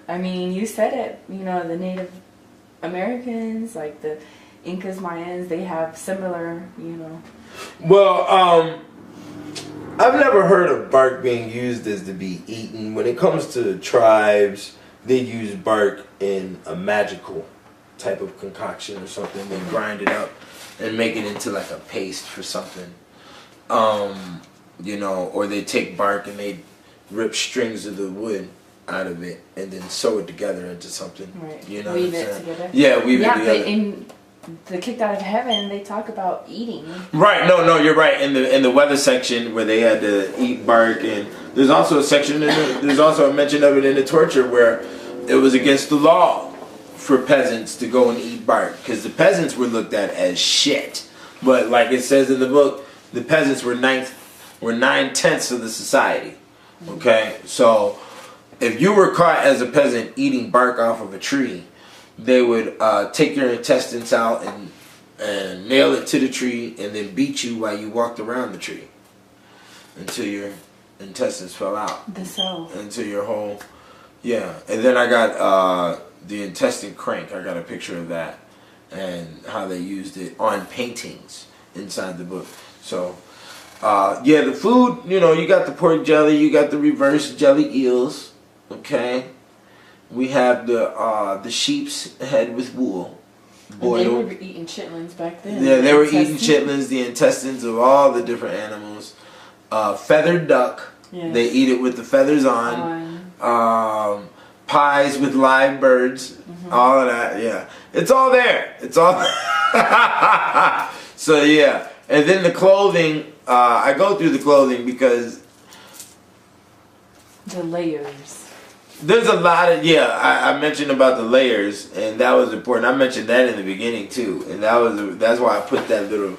I mean, you said it. You know, the Native Americans, like the Incas, Mayans, they have similar, you know. Well, I've never heard of bark being used as to be eaten. When it comes to tribes, they use bark in a magical type of concoction or something. They grind it up and make it into like a paste for something. You know, or they take bark and they rip strings of the wood out of it and then sew it together into something. Right. You know, weave it together. Yeah, weave it together. But in the Kicked Out of Heaven, they talk about eating. Right. No, you're right. In the weather section where they had to eat bark, and there's also a section. There's also a mention of it in the torture where it was against the law for peasants to go and eat bark because the peasants were looked at as shit. But like it says in the book, the peasants were 9/10 of the society. Okay, so if you were caught as a peasant eating bark off of a tree, they would take your intestines out and nail it to the tree and then beat you while you walked around the tree until your intestines fell out. The cell. Until your whole, yeah. And then I got the intestine crank. I got a picture of that and how they used it on paintings inside the book. So, yeah, the food, you know, you got the pork jelly, you got the reverse jelly eels, okay? We have the sheep's head with wool. Boiled. They were eating chitlins back then. Yeah, they were eating chitlins, the intestines of all the different animals. Feathered duck. Yes. They eat it with the feathers on. Pies with live birds. All of that, yeah. It's all there. It's all So, yeah. And then the clothing, I go through the clothing because the layers. There's a lot of, I mentioned about the layers, and that was important. I mentioned that in the beginning too, and that's why I put that little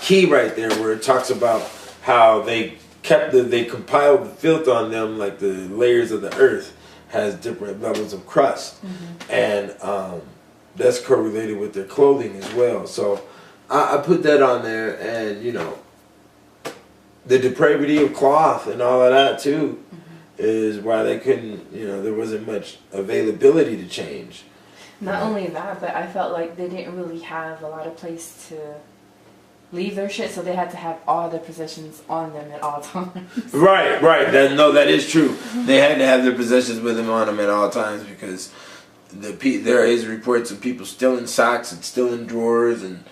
key right there where it talks about how they compiled the filth on them, like the layers of the earth has different levels of crust, and that's correlated with their clothing as well. So I put that on there, and you know, the depravity of cloth and all of that too. Is why they couldn't, you know, there wasn't much availability to change. Not only that, but I felt like they didn't really have a lot of place to leave their shit, so they had to have all their possessions on them at all times. Right. That is true. They had to have their possessions with them on them at all times because there is reports of people stealing socks and stealing drawers and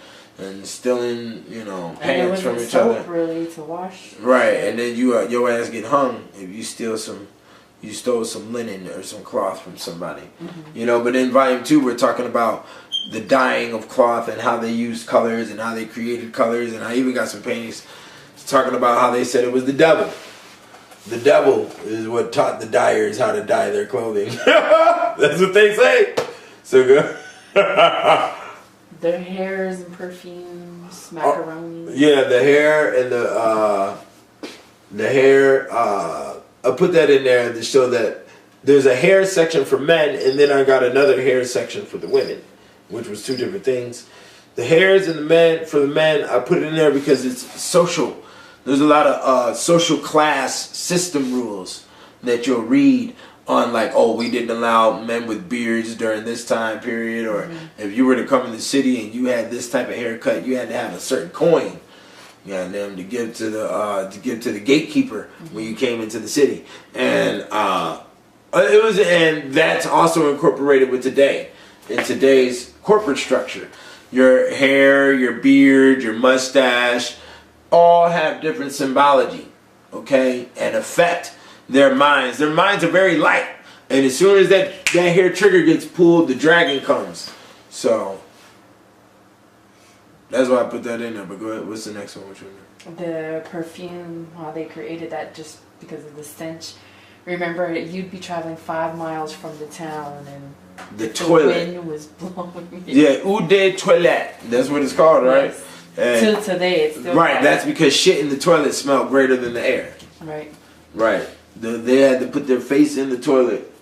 stealing, you know, pants from each other. Really to wash. Right, and then your ass get hung if you stole some linen or some cloth from somebody. You know, but in volume 2 we're talking about the dyeing of cloth and how they used colors and how they created colors, and I even got some paintings talking about how they said it was the devil. The devil is what taught the dyers how to dye their clothing. That's what they say. So good. Their hairs and macaroni. Yeah, the hair and the hair. I put that in there to show that there's a hair section for men, and then I got another hair section for the women, which was 2 different things. The hairs and for the men, I put it in there because it's social. There's a lot of social class system rules that you'll read on, like, oh, we didn't allow men with beards during this time period, or if you were to come in the city and you had this type of haircut, you had to have a certain coin, you know, to give to the gatekeeper when you came into the city, and and that's also incorporated with today, in today's corporate structure. Your hair, your beard, your mustache, all have different symbology, okay, and affect their minds. Their minds are very light, and as soon as that hair trigger gets pulled, the dragon comes. So that's why I put that in there. But go ahead, what's the next one? Which one? The perfume, how they created that just because of the stench. Remember, you'd be traveling 5 miles from the town, and the toilet wind was blowing. Yeah, eau de toilette. That's what it's called, right? Yes. Till today, it's still right. That's because shit in the toilet smelled greater than the air. Right. They had to put their face in the toilet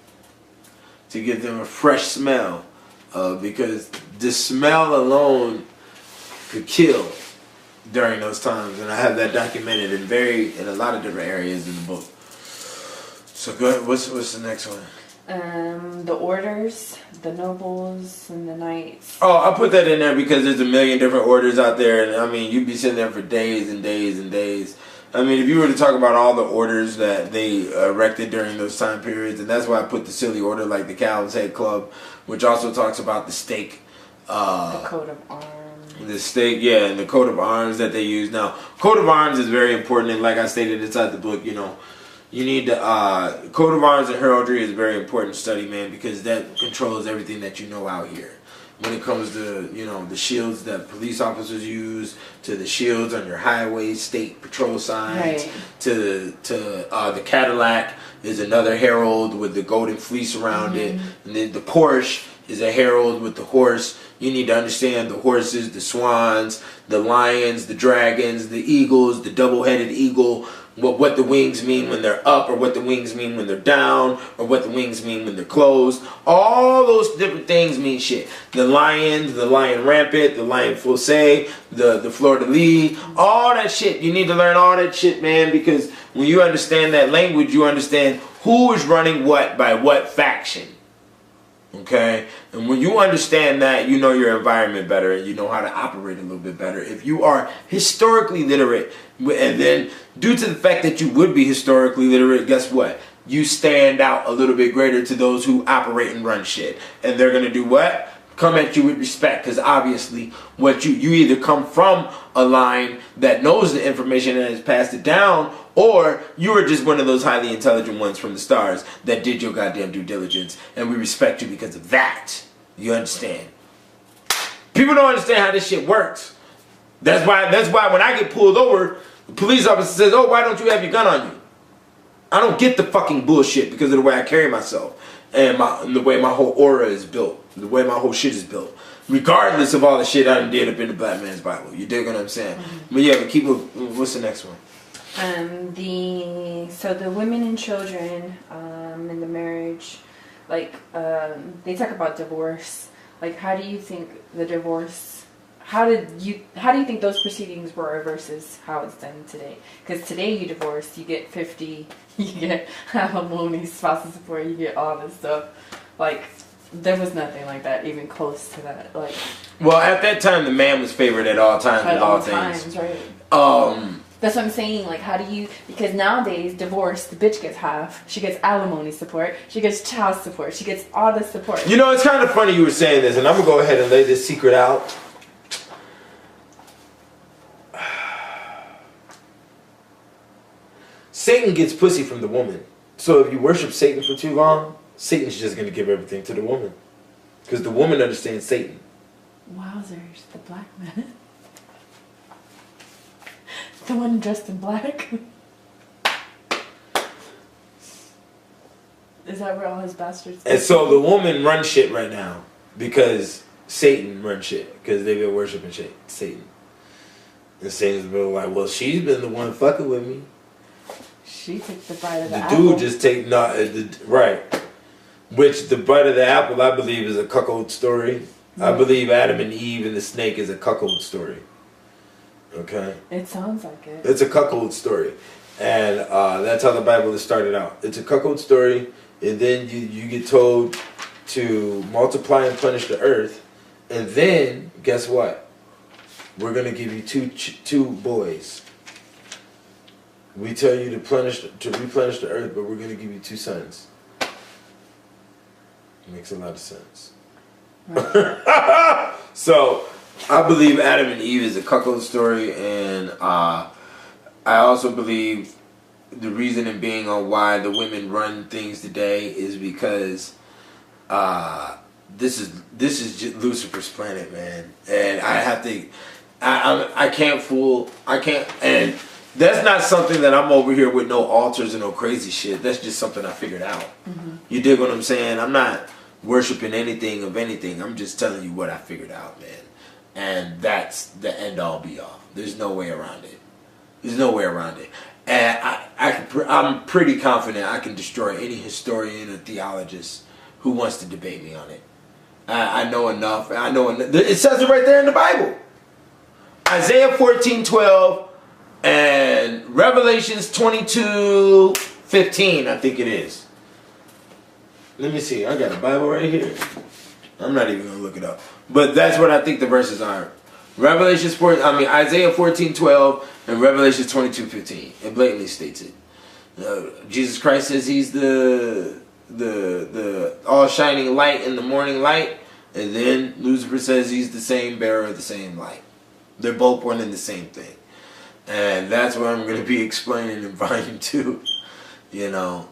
to give them a fresh smell, because the smell alone could kill during those times, and I have that documented in a lot of different areas in the book. So go ahead. What's the next one? The orders, the nobles, and the knights. Oh, I put that in there because there's a million different orders out there, and I mean, you'd be sitting there for days and days and days. I mean, if you were to talk about all the orders that they erected during those time periods, and that's why I put the silly order like the Cow's Head Club, which also talks about the stake. The coat of arms. The stake, yeah, and the coat of arms that they use. Now, coat of arms is very important, and like I stated inside the book, you know, you need to, coat of arms and heraldry is a very important study, man, because that controls everything that you know out here. When it comes to, you know, the shields that police officers use, to the shields on your highway, state patrol signs, right. to the Cadillac is another herald with the golden fleece around it, and then the Porsche is a herald with the horse. You need to understand the horses, the swans, the lions, the dragons, the eagles, the double-headed eagle, what the wings mean when they're up, or what the wings mean when they're down, or what the wings mean when they're closed. All those different things mean shit. The lion rampant, the lion fossé, the fleur-de-lis, all that shit. You need to learn all that shit, man, because when you understand that language, you understand who is running what by what faction. Okay? And when you understand that, you know your environment better, and you know how to operate a little bit better. If you are historically literate, and then due to the fact that you would be historically literate, guess what? You stand out a little bit greater to those who operate and run shit. And they're going to do what? Come at you with respect, because obviously what you either come from a line that knows the information and has passed it down, or you are just one of those highly intelligent ones from the stars that did your goddamn due diligence, and we respect you because of that. You understand? People don't understand how this shit works. That's why when I get pulled over, the police officer says, "Oh, why don't you have your gun on you?" I don't get the fucking bullshit because of the way I carry myself and the way my whole aura is built, the way my whole shit is built. Regardless of all the shit I done did up in the Black Man's Bible. You dig what I'm saying? But yeah, but keep moving. What's the next one? The women and children in the marriage, like they talk about divorce. Like, how do you think the divorce? How do you think those proceedings were versus how it's done today? Because today you divorce, you get 50, you get alimony, spousal support, you get all this stuff. Like, there was nothing like that, even close to that. Like, well, at that time, the man was favored at all times. At all times, right? That's what I'm saying. Like, how do you? Because nowadays, divorce, the bitch gets half. She gets alimony support. She gets child support. She gets all the support. You know, it's kind of funny you were saying this, and I'm gonna go ahead and lay this secret out. Satan gets pussy from the woman. So if you worship Satan for too long, Satan's just going to give everything to the woman. Because the woman understands Satan. Wowzers, the black man. The one dressed in black. Is that where all his bastards go? And so the woman runs shit right now. Because Satan runs shit. Because they've been worshiping Satan. And Satan's been like, well, she's been the one fucking with me. She took the bite of the apple. The dude just take right, which the bite of the apple I believe is a cuckold story. I believe Adam and Eve and the snake is a cuckold story. Okay. It sounds like it. It's a cuckold story, and that's how the Bible is started out. It's a cuckold story, and then you get told to multiply and plenish the earth, and then guess what? We're gonna give you two boys. We tell you to replenish the earth, but we're going to give you 2 sons. Makes a lot of sense. Right. So, I believe Adam and Eve is a cuckold story, and I also believe the reasoning being on why the women run things today is because this is just Lucifer's planet, man, and I can't, and that's not something that I'm over here with no altars and no crazy shit. That's just something I figured out. Mm-hmm. You dig what I'm saying? I'm not worshiping anything of anything. I'm just telling you what I figured out, man. And that's the end all be all. There's no way around it. There's no way around it. And I'm pretty confident I can destroy any historian or theologist who wants to debate me on it. I know enough. It says it right there in the Bible. Isaiah 14:12. And Revelations 22:15, I think it is. Let me see. I got a Bible right here. I'm not even gonna look it up. But that's what I think the verses are. Isaiah 14:12 and Revelation 22:15. It blatantly states it. Jesus Christ says he's the all shining light in the morning light, and then Lucifer says he's the same bearer of the same light. They're both pointing the same thing, and that's what I'm going to be explaining in volume 2. You know,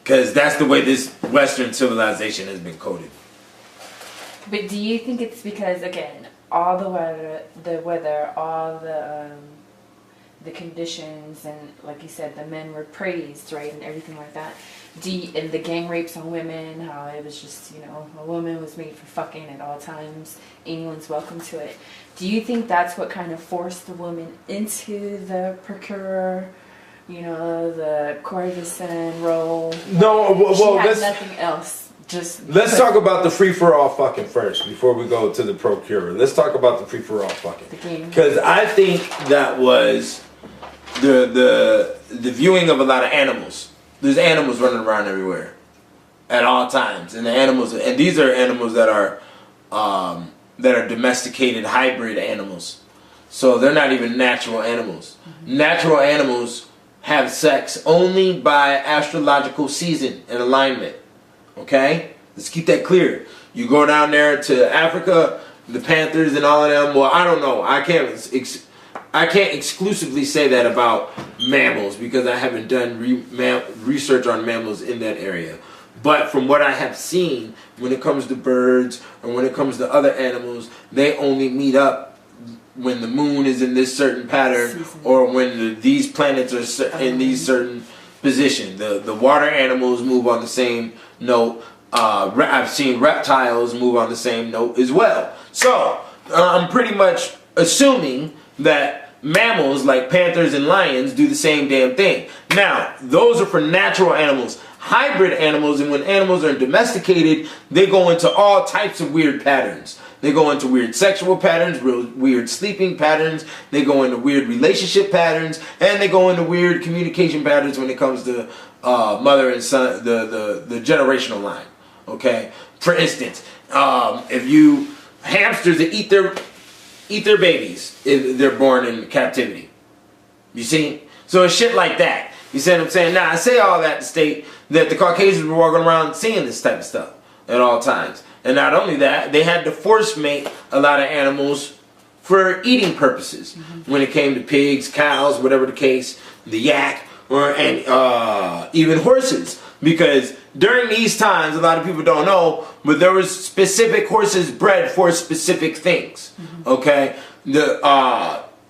because that's the way this Western civilization has been coded. But do you think it's because, again, all the weather, all the conditions, and like you said, the men were praised, right, and everything like that. And the gang rapes on women, how it was just, you know, a woman was made for fucking at all times. Anyone's welcome to it. Do you think that's what kind of forced the woman into the procurer, you know, the courtesan role? No, well, she had nothing else. Let's talk about the free-for-all fucking first before we go to the procurer. Let's talk about the free-for-all fucking. Because I think that was the viewing of a lot of animals. There's animals running around everywhere at all times, and these are animals that are domesticated hybrid animals. So they're not even natural animals. Mm-hmm. Natural animals have sex only by astrological season and alignment. Okay? Let's keep that clear. You go down there to Africa, the panthers and all of them. Well, I don't know. I can't exclusively say that about mammals because I haven't done research on mammals in that area. But from what I have seen, when it comes to birds or when it comes to other animals, they only meet up when the moon is in this certain pattern or when these planets are in these certain position. The water animals move on the same note. I've seen reptiles move on the same note as well. So I'm pretty much assuming that mammals like panthers and lions do the same damn thing. Now, those are for natural animals. Hybrid animals, and when animals are domesticated, they go into all types of weird patterns. They go into weird sexual patterns, weird sleeping patterns. They go into weird relationship patterns, and they go into weird communication patterns when it comes to mother and son, the generational line. Okay, for instance, hamsters that eat their babies if they're born in captivity. You see, so it's shit like that. You see what I'm saying? Now I say all that to state that the Caucasians were walking around seeing this type of stuff at all times. And not only that, they had to force mate a lot of animals for eating purposes. Mm-hmm. When it came to pigs, cows, whatever the case, the yak, and even horses. Because during these times, a lot of people don't know, but there was specific horses bred for specific things. Mm-hmm. Okay?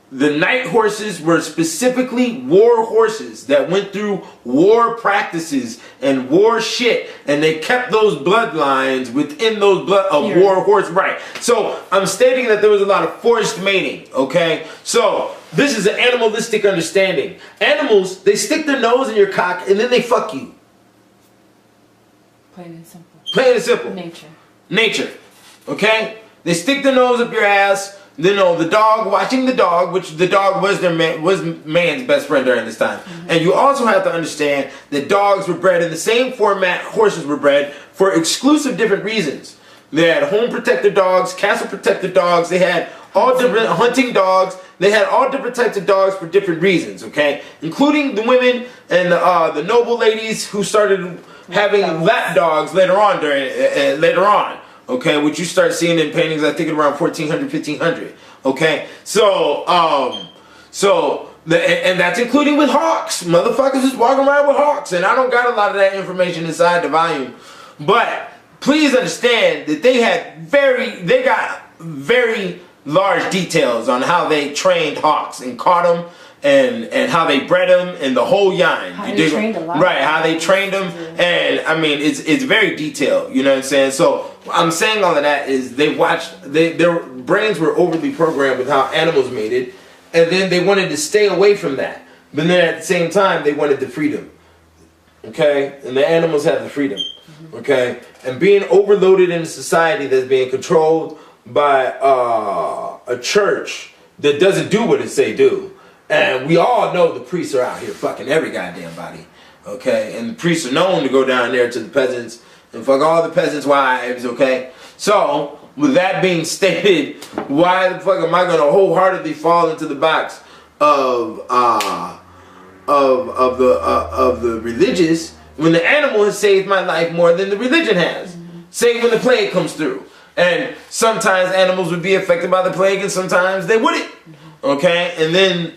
The night horses were specifically war horses that went through war practices and war shit, and they kept those bloodlines within those war horse. Right. So I'm stating that there was a lot of forced mating. Okay. So this is an animalistic understanding. Animals, they stick their nose in your cock and then they fuck you. Plain and simple. Plain and simple. Nature. Okay. They stick their nose up your ass. You know, the dog, watching the dog, which the dog was man's best friend during this time. Mm-hmm. And you also have to understand that dogs were bred in the same format horses were bred for exclusive different reasons. They had home protector dogs, castle protector dogs, they had all different hunting dogs, they had all different types of dogs for different reasons, okay? Including the women and the noble ladies who started having lap dogs later on. Okay, which you start seeing in paintings, I think around 1400, 1500. Okay, so and that's including with hawks. Motherfuckers is walking around with hawks, and I don't got a lot of that information inside the volume. But please understand that they got very large details on how they trained hawks and caught them. And how they bred them and the whole yarn. How they trained them. Right, how they trained them. And I mean, it's very detailed. You know what I'm saying? So I'm saying all of that is their brains were overly programmed with how animals mated, and then they wanted to stay away from that. But then at the same time, they wanted the freedom. Okay? And the animals have the freedom. Okay? And being overloaded in a society that's being controlled by a church that doesn't do what it say do. And we all know the priests are out here fucking every goddamn body. Okay, and the priests are known to go down there to the peasants and fuck all the peasants' wives. Okay, so with that being stated, why the fuck am I gonna wholeheartedly fall into the box of the religious when the animal has saved my life more than the religion has? Say when the plague comes through, and sometimes animals would be affected by the plague, and sometimes they wouldn't. Okay, and then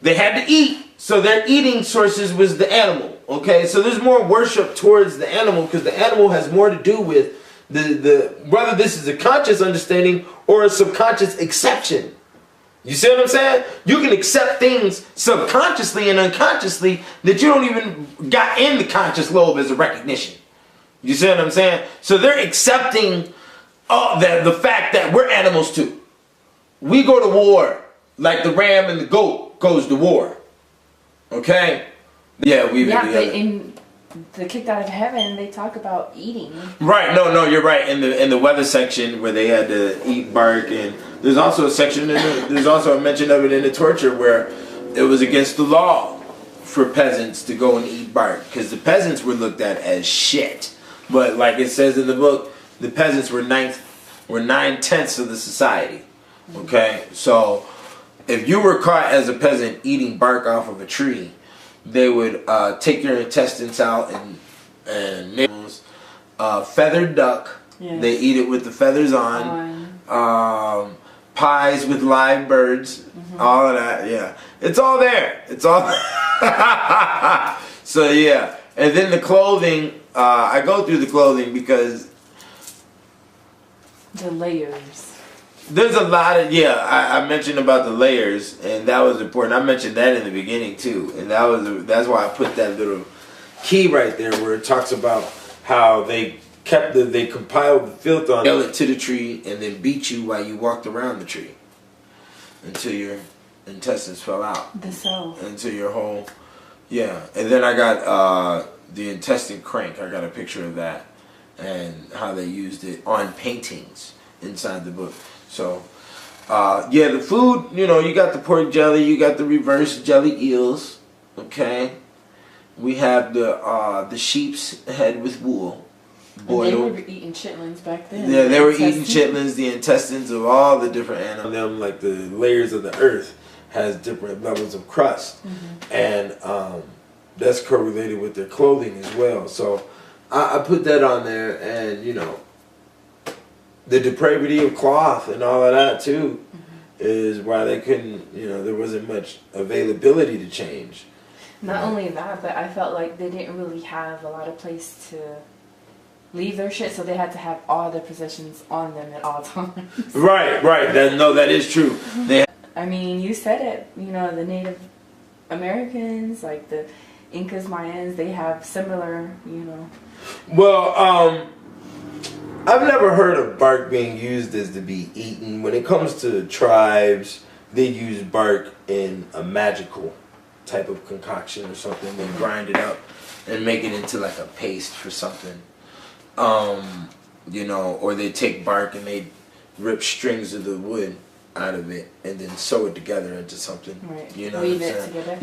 they had to eat. So their eating sources was the animal. Okay, so there's more worship towards the animal because the animal has more to do with the whether this is a conscious understanding or a subconscious exception. You see what I'm saying? You can accept things subconsciously and unconsciously that you don't even got in the conscious lobe as a recognition. You see what I'm saying? So they're accepting the fact that we're animals too. We go to war like the ram and the goat goes to war. Okay? Yeah, we've been together. But in the Kicked Out of Heaven, they talk about eating. Right, no, you're right. In the weather section where they had to eat bark, and there's also a section, there's also a mention of it in the torture where it was against the law for peasants to go and eat bark because the peasants were looked at as shit. But like it says in the book, the peasants were 9/10 of the society. Okay, so if you were caught as a peasant eating bark off of a tree, they would take your intestines out and feathered duck. Yes. They eat it with the feathers on. Pies with live birds. All of that. Yeah, it's all there. It's all. So yeah, and then the clothing. I go through the clothing because the layers. There's a lot of, I mentioned about the layers, and that was important. I mentioned that in the beginning too, and that's why I put that little key right there where it talks about how they compiled the filth on, nail it to the tree, and then beat you while you walked around the tree until your intestines fell out. The cell. Until your whole, and then I got the intestine crank. I got a picture of that and how they used it on paintings inside the book. So, the food, you got the pork jelly, you got the reverse jelly eels, okay? We have the sheep's head with wool, boiled. And they were eating chitlins back then. Yeah, they were eating chitlins, the intestines of all the different animals. Them, like the layers of the earth, has different levels of crust, and that's correlated with their clothing as well. So, I put that on there, and the depravity of cloth and all of that too is why they couldn't, there wasn't much availability to change. Not only that, but I felt like they didn't really have a lot of place to leave their shit, so they had to have all their possessions on them at all times. Right. That is true. I mean, you said it, the Native Americans, like the Incas, Mayans, they have similar, Well, I've never heard of bark being used as to be eaten. When it comes to tribes, they use bark in a magical type of concoction or something. They grind it up and make it into like a paste for something. Or they take bark and they rip strings of the wood out of it and then sew it together into something. Right. You know Weave what I'm it saying? together.